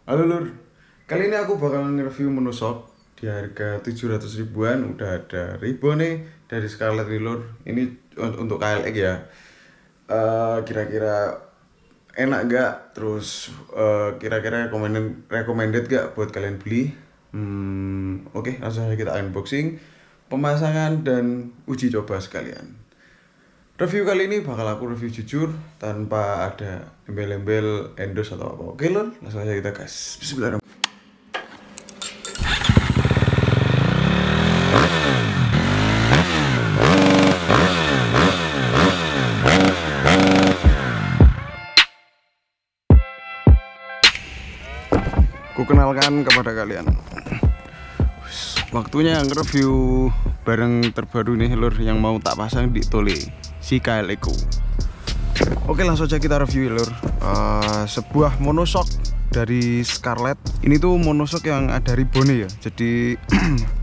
Halo Lur, kali ini aku bakal nge-review menu sop di harga 700 ribuan. Udah ada ribbon nih dari Scarlett nih Lur. Ini untuk KLX ya. Kira-kira enak gak? Terus kira-kira recommended gak buat kalian beli? Oke, langsung aja kita unboxing, pemasangan dan uji coba sekalian. Review kali ini bakal aku review jujur tanpa ada embel-embel endorse atau apa. Oke Lur, langsung aja kita gas. Bismillahirrahmanirrahim. Ku kenalkan kepada kalian. Waktunya nge-review barang terbaru nih Lur yang mau tak pasang di Tole, si KLX ku. Oke, langsung aja kita review Lur. Sebuah monoshock dari Scarlett. Ini tuh monoshock yang ada ribbonnya ya. Jadi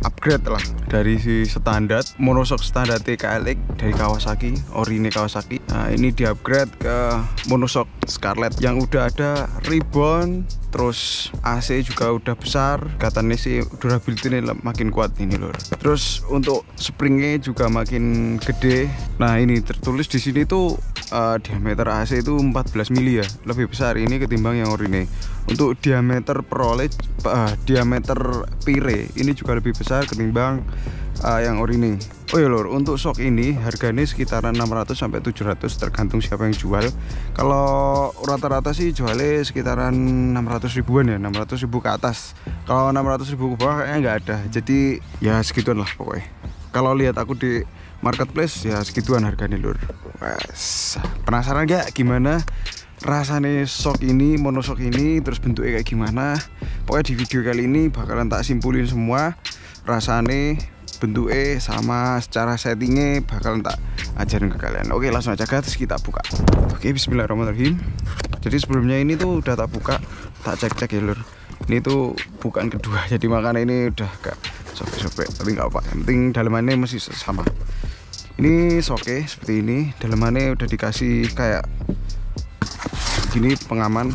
upgrade lah dari si standar monoshock standar KLX dari Kawasaki, Orine Kawasaki. Nah, ini di upgrade ke monoshock Scarlett yang udah ada ribbon, terus AC juga udah besar. Katanya sih durability-nya makin kuat ini Lur. Terus untuk springnya juga makin gede. Nah, ini tertulis di sini tuh diameter AC itu 14 mili ya, lebih besar ini ketimbang yang Orine. Untuk diameter diameter pire ini juga lebih besar ketimbang yang Orine. Oh ya Lur, untuk shock ini harganya sekitaran 600 sampai 700 tergantung siapa yang jual. Kalau rata-rata sih jualnya sekitaran 600 ribuan ya, 600 ribu ke atas. Kalau 600 ribu ke bawah kayaknya nggak ada. Jadi ya segituan lah pokoknya. Kalau lihat aku di marketplace ya segituan harganya Lur. Wes, penasaran gak gimana rasanya shock ini, monoshock ini, terus bentuknya kayak gimana? Pokoknya di video kali ini bakalan tak simpulin semua rasanya, bentuknya sama secara settingnya bakalan tak ajarin ke kalian. Oke, langsung aja guys kita buka. Oke, bismillahirrahmanirrahim. Jadi sebelumnya ini tuh udah tak buka, tak cek-cek ya Lur. Ini tuh bukan kedua, jadi makanya ini udah gak sobek-sobek, tapi nggak apa, yang penting dalamannya masih sama. Ini soke seperti ini, dalamannya udah dikasih kayak gini pengaman,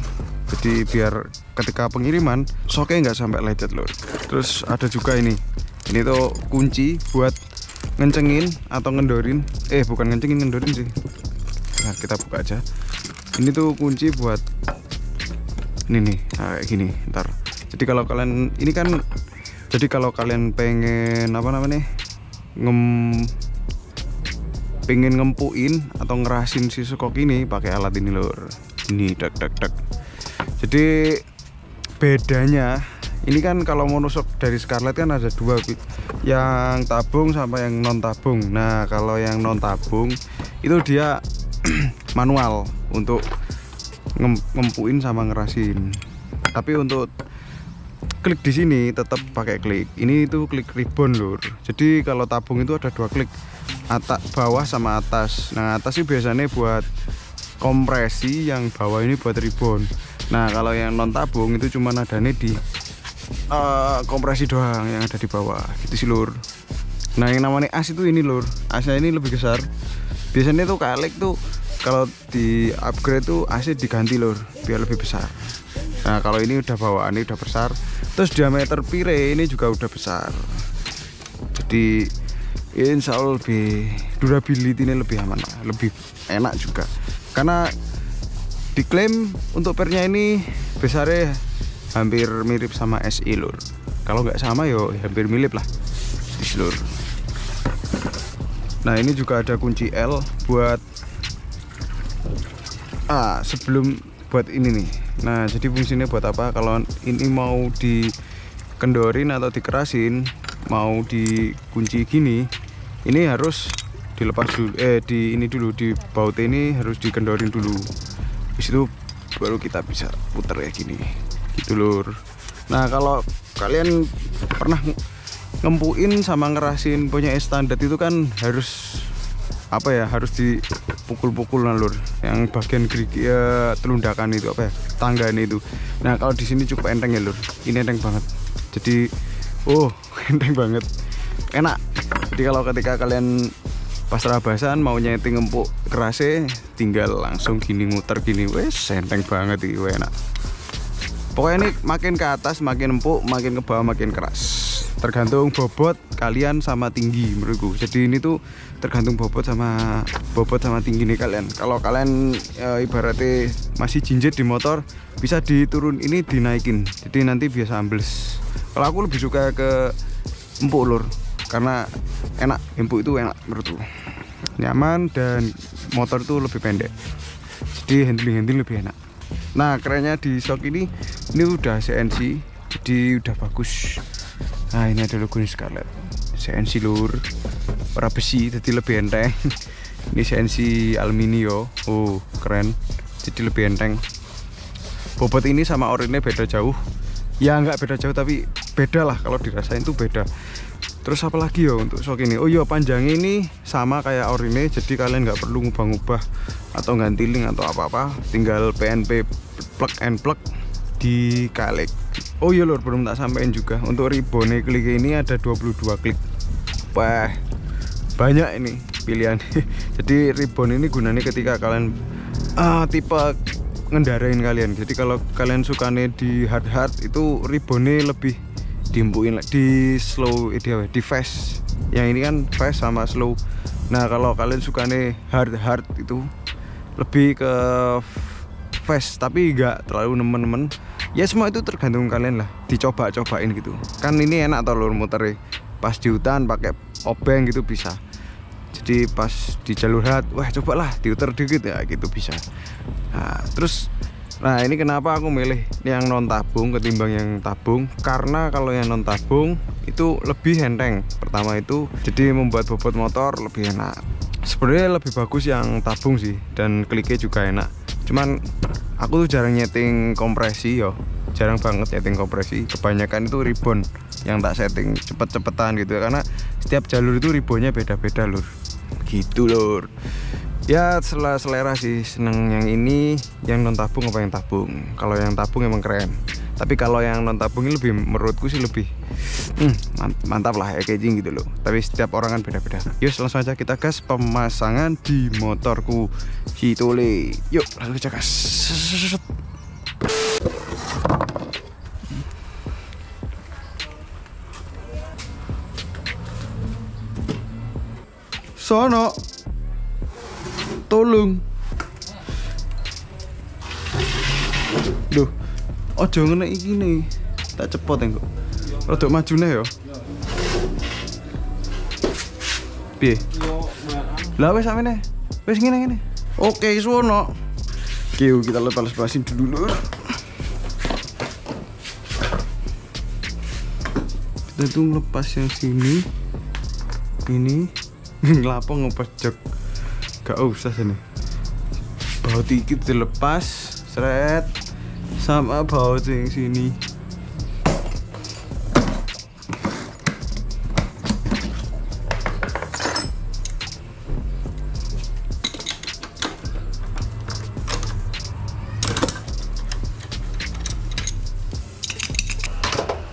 jadi biar ketika pengiriman soke nggak sampai lecet Lur. Terus ada juga ini tuh kunci buat ngencengin atau ngendorin, bukan ngencengin, ngendorin sih. Nah, kita buka aja. Ini tuh kunci buat ini nih, kayak gini ntar. Jadi kalau kalian ini kan, jadi kalau kalian pengen apa namanya pengen ngempuin atau ngerasin si skok ini pakai alat ini Lur. Ini dak. Jadi bedanya ini kan kalau monoshock dari Scarlett kan ada dua, yang tabung sama yang non tabung. Nah, kalau yang non tabung itu dia manual untuk ngempuin sama ngerasin. Tapi untuk klik di sini tetap pakai klik. Ini itu klik ribbon Lur. Jadi kalau tabung itu ada dua klik, bawah sama atas. Nah, atas sih biasanya buat kompresi, yang bawah ini buat ribbon. Nah, kalau yang non tabung itu cuma adanya di kompresi doang yang ada di bawah gitu sih Lur. Nah, yang namanya as itu ini Lur, asnya ini lebih besar. Biasanya tuh KLX tuh kalau di upgrade tuh AC diganti Lur biar lebih besar. Nah, kalau ini udah bawaannya udah besar, terus diameter pire ini juga udah besar. Jadi insya Allah lebih durability ini lebih aman, lebih enak juga. Karena diklaim untuk pernya ini besarnya hampir mirip sama SI Lur. Kalau nggak sama yo hampir mirip lah Lur. Nah, ini juga ada kunci L buat sebelum buat ini nih. Nah, jadi fungsinya buat apa? Kalau ini mau dikendorin atau dikerasin, mau dikunci gini, ini harus dilepas dulu, di baut ini harus dikendorin dulu. Habis itu baru kita bisa puter kayak gini gitu Lur. Nah, kalau kalian pernah ngempuin sama ngerasin punya standar itu kan harus apa ya, harus dipukul-pukul Lur, yang bagian gerigi telundakan itu apa ya, tangganya itu. Nah, kalau di sini cukup enteng ya Lur, ini enteng banget. Jadi enteng banget, enak. Jadi kalau ketika kalian pas rabasan mau nyeting empuk kerasnya, tinggal langsung gini muter gini, wes enteng banget itu, enak. Pokoknya ini makin ke atas makin empuk, makin ke bawah makin keras. Tergantung bobot kalian sama tinggi menurutku. Jadi ini tuh tergantung bobot sama tinggi nih kalian. Kalau kalian ibaratnya masih jinjit di motor, bisa diturun ini dinaikin. Jadi nanti biasa ambles. Kalau aku lebih suka ke empuk lur, karena enak, empuk itu enak menurutku. Nyaman dan motor tuh lebih pendek. Jadi handling lebih enak. Nah kerennya di shock ini udah CNC, jadi udah bagus. Nah ini ada logo Scarlett CNC lur, para besi jadi lebih enteng. Ini CNC aluminium. Oh keren, jadi lebih enteng. Bobot ini sama orinnya beda jauh. Ya nggak beda jauh tapi beda lah, kalau dirasain tuh beda. Terus apa lagi ya untuk shock ini? Oh iya, panjangnya ini sama kayak orinnya, jadi kalian nggak perlu ngubah-ngubah atau ganti link atau apa-apa, tinggal PNP plug and plug di KLX. Oh iya lur, belum tak sampein juga, untuk ribbon klik ini ada 22 klik. Wah banyak ini pilihan. Jadi ribbon ini gunanya ketika kalian tipe ngendarain kalian. Jadi kalau kalian sukanya di hard itu ribbonnya lebih diempuin, di slow, di fast. Yang ini kan fast sama slow. Nah kalau kalian sukanya hard itu lebih ke fast tapi nggak terlalu nemen-nemen. Ya semua itu tergantung kalian lah, dicoba-cobain gitu. Kan ini enak tau lur muternya, pas di hutan pakai obeng gitu bisa. Jadi pas di jalur hard, wah cobalah diuter dikit ya gitu bisa. Nah ini kenapa aku milih yang non tabung ketimbang yang tabung, karena kalau yang non tabung itu lebih enteng. Pertama itu jadi membuat bobot motor lebih enak. Sebenarnya lebih bagus yang tabung sih, dan kliknya juga enak. Cuman aku tuh jarang nyeting kompresi yo, jarang banget nyeting kompresi. Kebanyakan itu ribbon yang tak setting cepet-cepetan gitu, karena setiap jalur itu ribbonnya beda-beda lur. Gitu lur. Ya selera sih, seneng yang ini, yang non tabung apa yang tabung. Kalau yang tabung emang keren, tapi kalau yang non tabung ini lebih, menurutku sih lebih mantap lah, packaging gitu loh. Tapi setiap orang kan beda-beda. Yuk langsung aja kita gas pemasangan di motorku Citley. Yuk langsung aja gas. Sono tolong. Duh, ojo ngene iki nih. Tak cepot engko. Rodok majune ya. Piye? Lah wis samene. Wis ngene. Oke, Sono. Oke, kita lepas-lepasin dulu. Kita tuh lepas yang sini. Ini ngelapong ngepas jok. Gak usah sini. Baut dikit dilepas, seret, sama baut yang sini.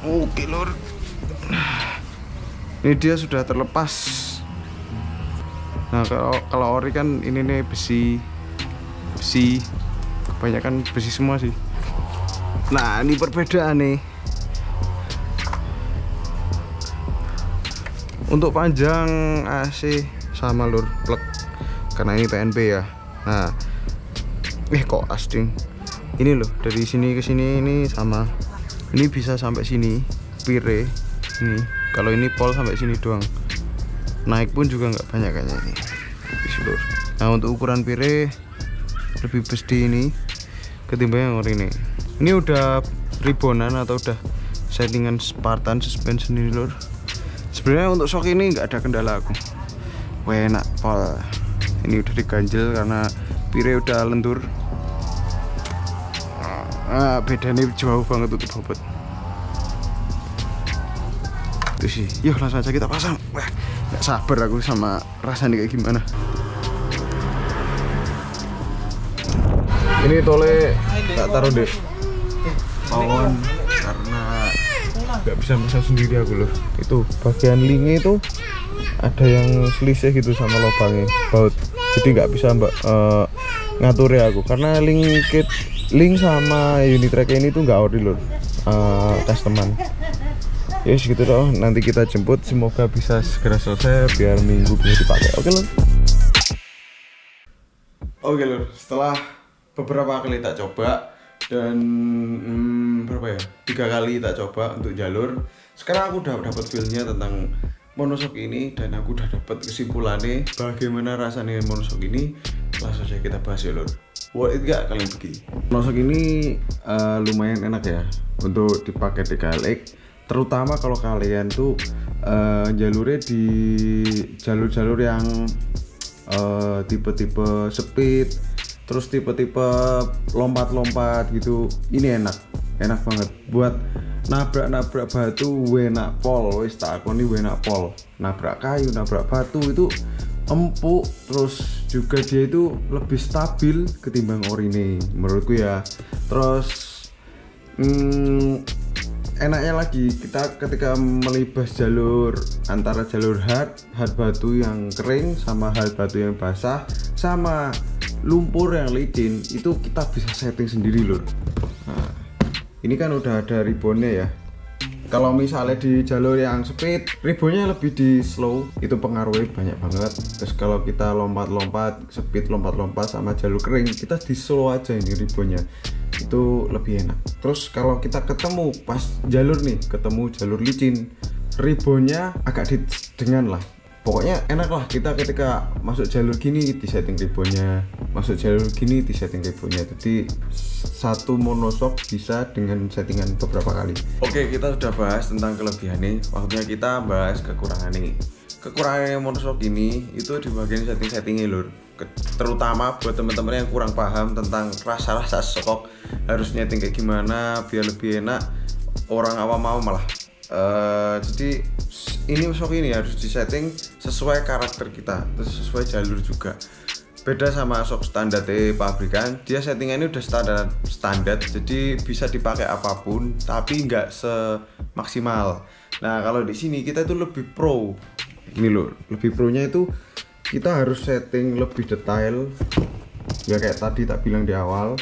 Oke lur, ini dia sudah terlepas. Nah kalau ori kan ini nih besi, kebanyakan besi semua sih. Nah ini perbedaan nih. Untuk panjang AC sama lur plug, karena ini PNP ya. Nah kok asting. Ini loh, dari sini ke sini ini sama. Ini bisa sampai sini pire ini. Kalau ini pol sampai sini doang. Naik pun juga nggak banyak kayaknya ini. Nah untuk ukuran pire lebih pasti ini ketimbang yang ini. Ini udah ribbonan atau udah settingan Spartan suspension ini lur. Sebenarnya untuk shock ini nggak ada kendala aku. Wah enak pol. Ini udah diganjel karena pire udah lentur. Bedanya jauh banget untuk bobot. Itu sih. Yuk langsung aja kita pasang. Wah gak sabar aku sama rasanya kayak gimana. Ini tole tak taruh deh pawon karena nggak bisa pasang sendiri aku loh. Itu bagian linknya itu ada yang selisih gitu sama lubangnya baut, jadi nggak bisa ngatur ya aku, karena link kit Link sama unit track ini tuh nggak ori lur, customan. Ya segitu doh, nanti kita jemput, semoga bisa segera selesai biar minggu bisa dipakai. Oke lur. Oke lur, setelah beberapa kali tak coba dan berapa ya, 3 kali tak coba untuk jalur, sekarang aku udah dapat feel-nya tentang monoshock ini dan aku udah dapat kesimpulannya bagaimana rasanya monoshock ini. Langsung aja kita bahas ya lur. Worth it gak kalian pergi? Monoshock ini lumayan enak ya untuk dipakai di KLX, terutama kalau kalian tuh jalurnya di jalur-jalur yang tipe-tipe speed, terus tipe-tipe lompat-lompat gitu. Ini enak banget buat nabrak batu, enak pol, wis tak akoni enak pol. Nabrak kayu, nabrak batu itu empuk, terus juga dia itu lebih stabil ketimbang orine menurutku ya. Terus enaknya lagi kita ketika melibas jalur antara jalur hard batu yang kering sama hard batu yang basah sama lumpur yang licin, itu kita bisa setting sendiri lur. Nah, ini kan udah ada ribbonnya ya. Kalau misalnya di jalur yang speed, ribbonnya lebih di slow, itu pengaruhnya banyak banget. Terus kalau kita lompat-lompat, speed lompat-lompat sama jalur kering, kita di slow aja ini ribbonnya, itu lebih enak. Terus kalau kita ketemu pas jalur nih, ketemu jalur licin, ribbonnya agak dengan lah. Pokoknya enak lah kita ketika masuk jalur gini di setting ribbonnya, masuk jalur gini di setting ribbonnya. Jadi satu monoshock bisa dengan settingan beberapa kali. Oke, kita sudah bahas tentang kelebihannya, waktunya kita bahas kekurangannya. Kekurangannya monoshock ini itu di bagian setting-settingnya lur, terutama buat teman-teman yang kurang paham tentang rasa shock harus nyeting kayak gimana biar lebih enak. Orang awam mau malah jadi ini shock ini harus disetting sesuai karakter kita, terus sesuai jalur juga. Beda sama shock standar pabrikan, dia settingannya udah standar, jadi bisa dipakai apapun tapi nggak semaksimal. Nah kalau di sini kita itu lebih pro. Ini loh, lebih pro-nya itu kita harus setting lebih detail. Ya kayak tadi tak bilang di awal,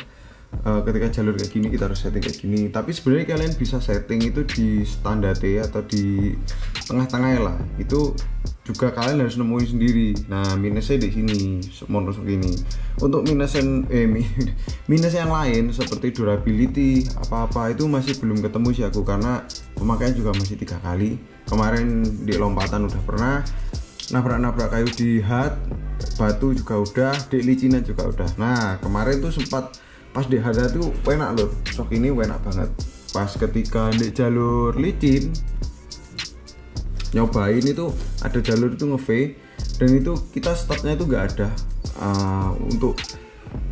ketika jalur kayak gini kita harus setting kayak gini. Tapi sebenarnya kalian bisa setting itu di standar atau di tengah-tengah lah. Itu juga kalian harus nemuin sendiri. Nah minusnya di sini monoshock ini. Untuk minus yang lain seperti durability apa-apa itu masih belum ketemu sih aku, karena pemakaian juga masih 3 kali. Kemarin di lompatan udah pernah, nabrak kayu di hard batu juga udah, di licinan juga udah. Nah kemarin tuh sempat pas di hard tuh enak loh, shock ini enak banget. Pas ketika di jalur licin nyobain itu ada jalur itu nge-V dan itu kita startnya itu nggak ada,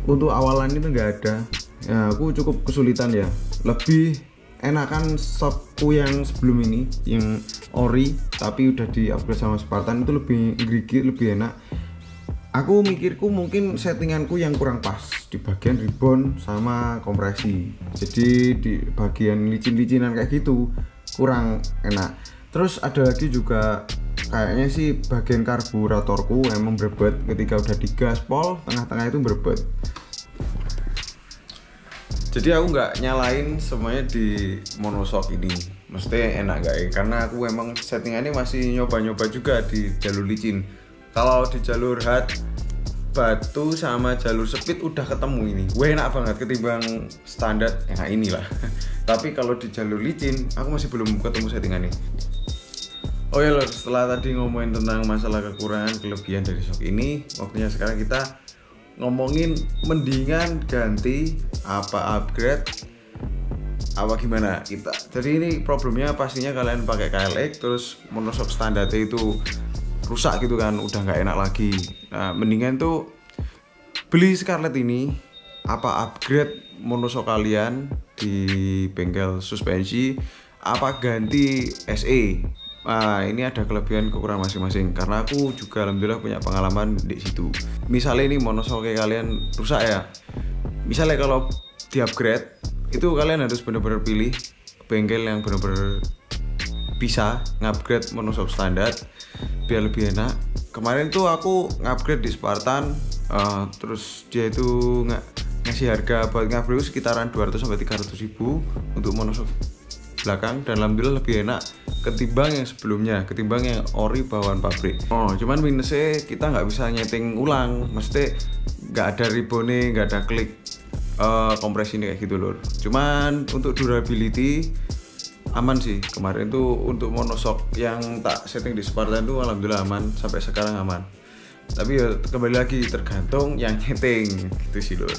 untuk awalan itu nggak ada ya. Aku cukup kesulitan ya, lebih enakan shockku yang sebelum ini yang ori tapi udah di upgrade sama Spartan, itu lebih gigit, lebih enak. Aku mikirku mungkin settinganku yang kurang pas di bagian ribbon sama kompresi, jadi di bagian licin-licinan kayak gitu kurang enak. Terus ada lagi juga kayaknya sih bagian karburatorku emang berbet, ketika udah digaspol tengah-tengah itu berbet. Jadi aku nggak nyalain semuanya di monoshock ini, mesti enak gak ya, karena aku emang settingannya masih nyoba-nyoba juga di jalur licin. Kalau di jalur hard batu sama jalur speed udah ketemu ini, enak banget ketimbang standar ya inilah. Tapi kalau di jalur licin aku masih belum ketemu settingannya. Oh ya lor, setelah tadi ngomongin tentang masalah kekurangan kelebihan dari shock ini, waktunya sekarang kita ngomongin mendingan ganti apa upgrade apa gimana kita. Jadi ini problemnya pastinya kalian pakai KLX terus monoshock standar itu rusak gitu kan, udah nggak enak lagi. Nah mendingan tuh beli Scarlett ini, apa upgrade monoshock kalian di bengkel suspensi, apa ganti SE. Nah ini ada kelebihan kekurangan masing-masing, karena aku juga alhamdulillah punya pengalaman di situ. Misalnya ini monoshock kalian rusak ya, misalnya kalau di upgrade itu kalian harus benar-benar pilih bengkel yang benar-benar bisa ngupgrade monoshock standar biar lebih enak. Kemarin tuh aku ngupgrade di Spartan, terus dia itu ngasih harga buat ngabrew sekitaran 200 sampai 300 ribu untuk monoshock belakang, dan alhamdulillah lebih enak ketimbang yang sebelumnya, ketimbang yang ori bawaan pabrik. Cuman minusnya kita nggak bisa nyeting ulang, mesti nggak ada ribbonnya, nggak ada klik kompresi ini kayak gitu lur. Cuman untuk durability aman sih, kemarin tuh untuk monoshock yang tak setting di Spartan tuh alhamdulillah aman, sampai sekarang aman. Tapi ya kembali lagi tergantung yang nyeting gitu sih lur.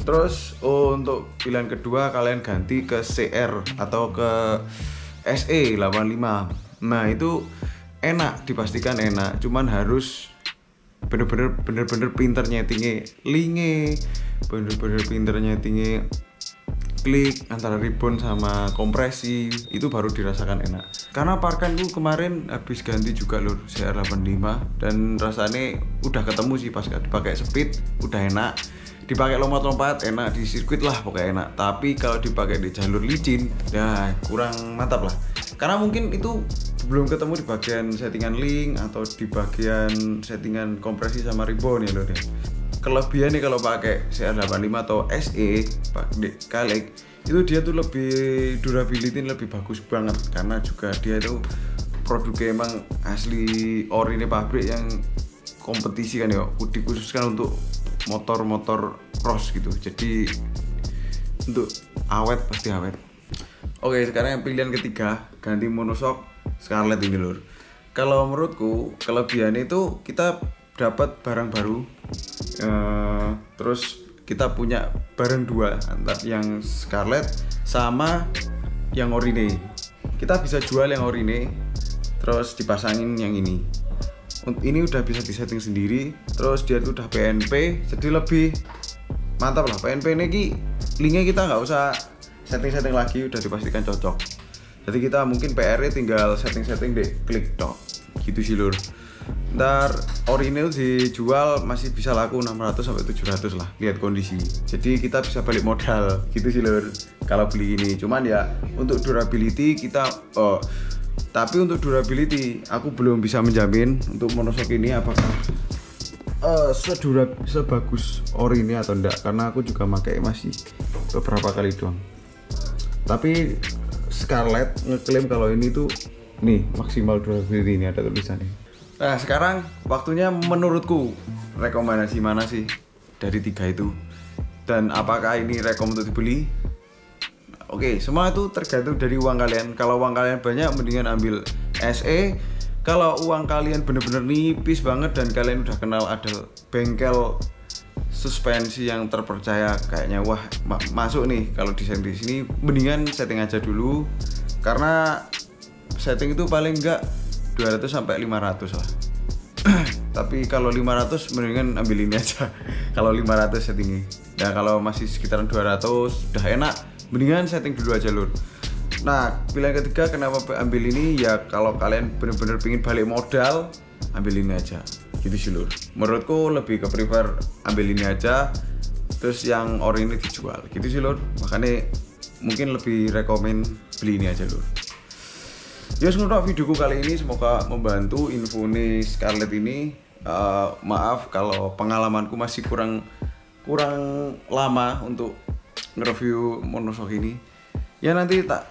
Terus untuk pilihan kedua kalian ganti ke CR atau ke SE 85. Nah itu enak, dipastikan enak, cuman harus bener-bener pinter nyetingnya linge, bener-bener pinter nyetingnya klik antara ribbon sama kompresi, itu baru dirasakan enak. Karena parkanku kemarin habis ganti juga lur CR85 dan rasanya udah ketemu sih pas dipakai speed udah enak, dipakai lompat-lompat enak, di sirkuit lah pokoknya enak. Tapi kalau dipakai di jalur licin ya kurang mantap lah, karena mungkin itu belum ketemu di bagian settingan link atau di bagian settingan kompresi sama ribbon ya lho deh. Kelebihan nih kalau pakai CR85 atau SE Kalek itu dia tuh lebih durability lebih bagus banget, karena juga dia itu produknya emang asli ori ini pabrik yang kompetisi kan ya, dikhususkan untuk motor-motor cross gitu, jadi untuk awet pasti awet. Oke, sekarang yang pilihan ketiga ganti monoshock Scarlett ini lur. Kalau menurutku kelebihannya itu kita dapat barang baru, terus kita punya barang dua antara yang Scarlett sama yang Orine. Kita bisa jual yang Orine terus dipasangin yang ini. Ini udah bisa disetting sendiri, terus dia tuh udah PNP, jadi lebih mantap lah. PNP ini linknya kita nggak usah setting-setting lagi, udah dipastikan cocok. Jadi kita mungkin PR-nya tinggal setting-setting deh, klik dong gitu sih lur. Ntar Orine dijual masih bisa laku 600 sampai 700 lah, lihat kondisi. Jadi kita bisa balik modal gitu sih lur kalau beli ini. Cuman ya untuk durability kita tapi untuk durability aku belum bisa menjamin untuk monoshock ini apakah sebagus Orine atau enggak, karena aku juga pakai masih beberapa kali doang. Tapi Scarlett ngeklaim kalau ini tuh nih maksimal durability, ini ada tulisannya. Nah sekarang waktunya menurutku rekomendasi mana sih dari tiga itu, dan apakah ini rekom untuk dibeli? Oke, semua itu tergantung dari uang kalian. Kalau uang kalian banyak mendingan ambil SE. Kalau uang kalian bener-bener nipis banget dan kalian udah kenal ada bengkel suspensi yang terpercaya, kayaknya wah masuk nih kalau desain di sini, mendingan setting aja dulu, karena setting itu paling enggak 200 sampai 500 lah. Tapi kalau 500 mendingan ambil ini aja. Kalau 500 settingnya. Nah kalau masih sekitaran 200 udah enak, mendingan setting dulu aja lur. Nah pilihan ketiga kenapa ambil ini ya, kalau kalian bener-bener pingin balik modal ambil ini aja gitu sih lur. Menurutku lebih ke prefer ambil ini aja, terus yang ori ini dijual gitu sih lur. Makanya mungkin lebih rekomen beli ini aja lur. Ya semoga videoku kali ini semoga membantu info nih Scarlett ini. Maaf kalau pengalamanku masih kurang lama untuk nge-review monoshock ini. Ya nanti tak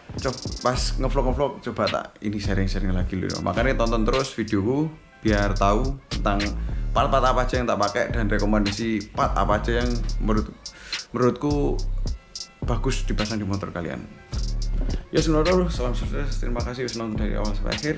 pas ngevlog coba tak ini sharing lagi loh. Makanya tonton terus videoku biar tahu tentang part-part apa aja yang tak pakai dan rekomendasi part apa aja yang menurutku bagus dipasang di motor kalian. Ya semoga salam sukses, terima kasih sudah nonton dari awal sampai akhir.